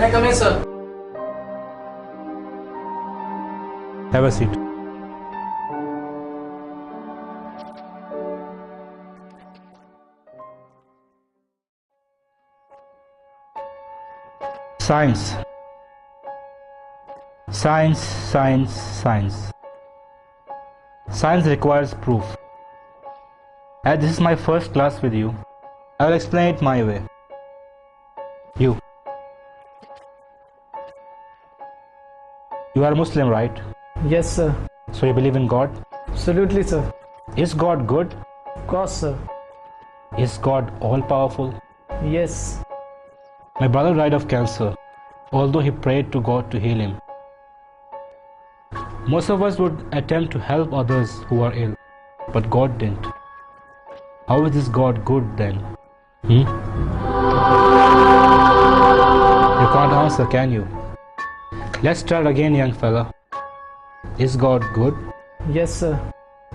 Can I come in, sir? Have a seat. Science. Science, science, science. Science requires proof. As this is my first class with you, I will explain it my way. You are a Muslim, right? Yes, sir. So you believe in God? Absolutely, sir. Is God good? Of course, sir. Is God all-powerful? Yes. My brother died of cancer, although he prayed to God to heal him. Most of us would attempt to help others who are ill, but God didn't. How is this God good then? You can't answer, can you? Let's start again, young fella. Is God good? Yes, sir.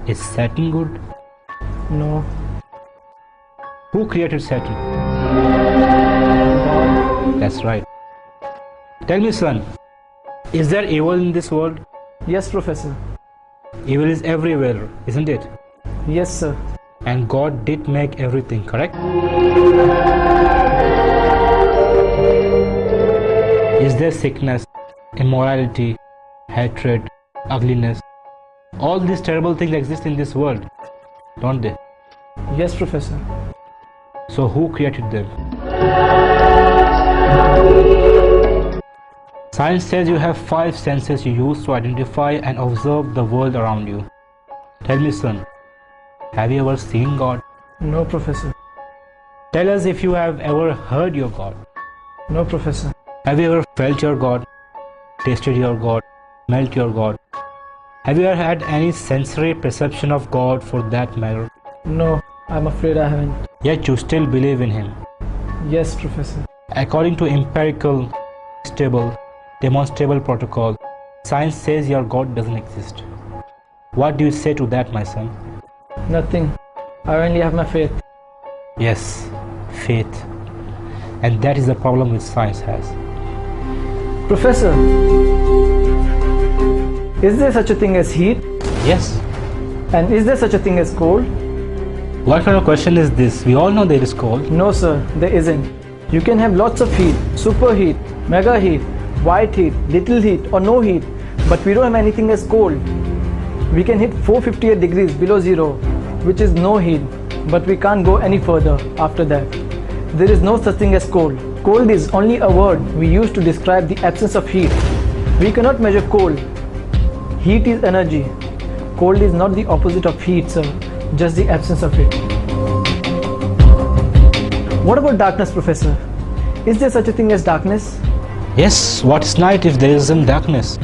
Is Satan good? No. Who created Satan? God. That's right. Tell me, son, is there evil in this world? Yes, Professor. Evil is everywhere, isn't it? Yes, sir. And God did make everything, correct? Is there sickness, immorality, hatred, ugliness? All these terrible things exist in this world, don't they? Yes, Professor. So who created them? Science says you have 5 senses you use to identify and observe the world around you. Tell me, son, have you ever seen God? No, Professor. Tell us if you have ever heard your God. No, Professor. Have you ever felt your God, tasted your God, smelt your God? Have you ever had any sensory perception of God for that matter? No, I'm afraid I haven't. Yet you still believe in Him. Yes, Professor. According to empirical, stable, demonstrable protocol, science says your God doesn't exist. What do you say to that, my son? Nothing. I only have my faith. Yes, faith. And that is the problem which science has. Professor, is there such a thing as heat? Yes. And is there such a thing as cold? What kind of question is this? We all know there is cold. No, sir, there isn't. You can have lots of heat, superheat, mega heat, white heat, little heat or no heat, but we don't have anything as cold. We can hit 458 degrees below zero, which is no heat, but we can't go any further after that. There is no such thing as cold. Cold is only a word we use to describe the absence of heat. We cannot measure cold. Heat is energy. Cold is not the opposite of heat, sir, just the absence of it. What about darkness, Professor? Is there such a thing as darkness? Yes, what is night if there isn't darkness?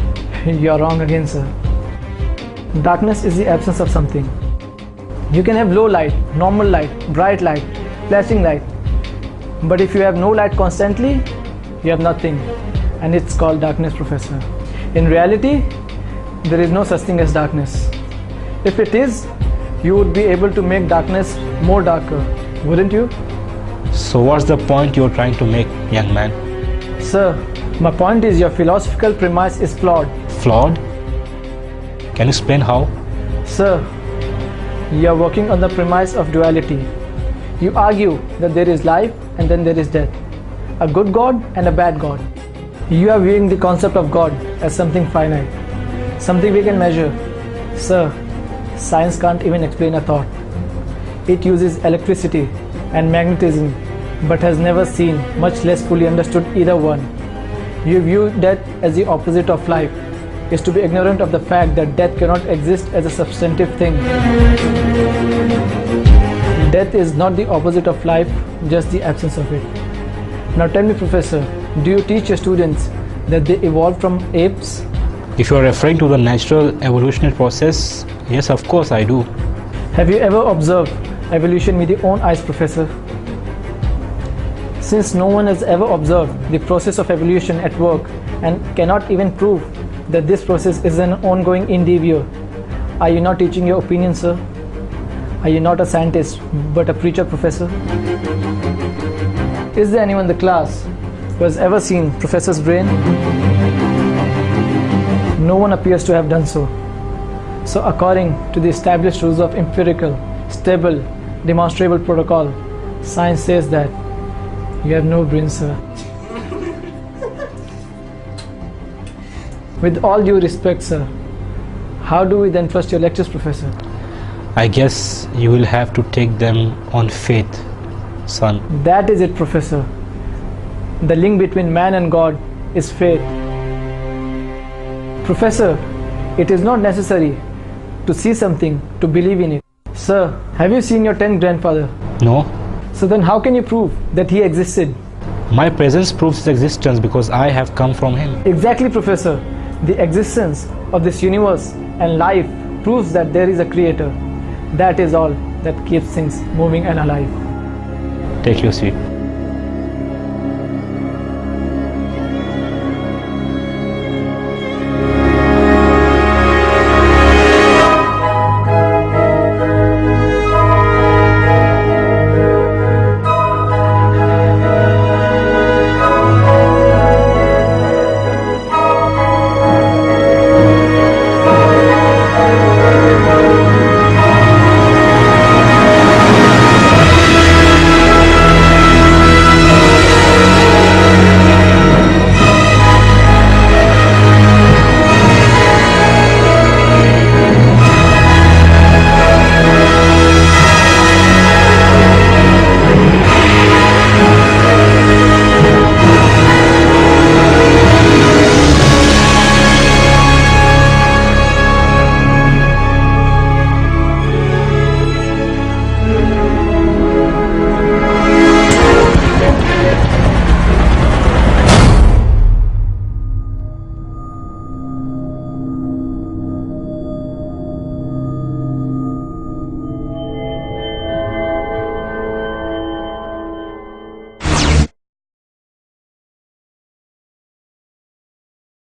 You're wrong again, sir. Darkness is the absence of something. You can have low light, normal light, bright light, flashing light. But if you have no light constantly, you have nothing. And it's called darkness, Professor. In reality, there is no such thing as darkness. If it is, you would be able to make darkness more darker, wouldn't you? So what's the point you're trying to make, young man? Sir, my point is your philosophical premise is flawed. Flawed? Can you explain how? Sir, you are working on the premise of duality. You argue that there is life and then there is death, a good God and a bad God. You are viewing the concept of God as something finite, something we can measure. Sir, science can't even explain a thought. It uses electricity and magnetism, but has never seen, much less fully understood either one. You view death as the opposite of life, is to be ignorant of the fact that death cannot exist as a substantive thing. Death is not the opposite of life, just the absence of it. Now tell me, Professor, do you teach your students that they evolved from apes? If you are referring to the natural evolutionary process, yes, of course I do. Have you ever observed evolution with your own eyes, Professor? Since no one has ever observed the process of evolution at work and cannot even prove that this process is an ongoing endeavor, are you not teaching your opinion, sir? Are you not a scientist but a preacher, Professor? Is there anyone in the class who has ever seen Professor's brain? No one appears to have done so. So according to the established rules of empirical, stable, demonstrable protocol, science says that you have no brain, sir. With all due respect, sir, how do we then trust your lectures, Professor? I guess you will have to take them on faith, son. That is it, Professor. The link between man and God is faith. Professor, it is not necessary to see something to believe in it. Sir, have you seen your 10th grandfather? No. So then how can you prove that he existed? My presence proves his existence because I have come from him. Exactly, Professor. The existence of this universe and life proves that there is a creator. That is all that keeps things moving and alive. Take your seat.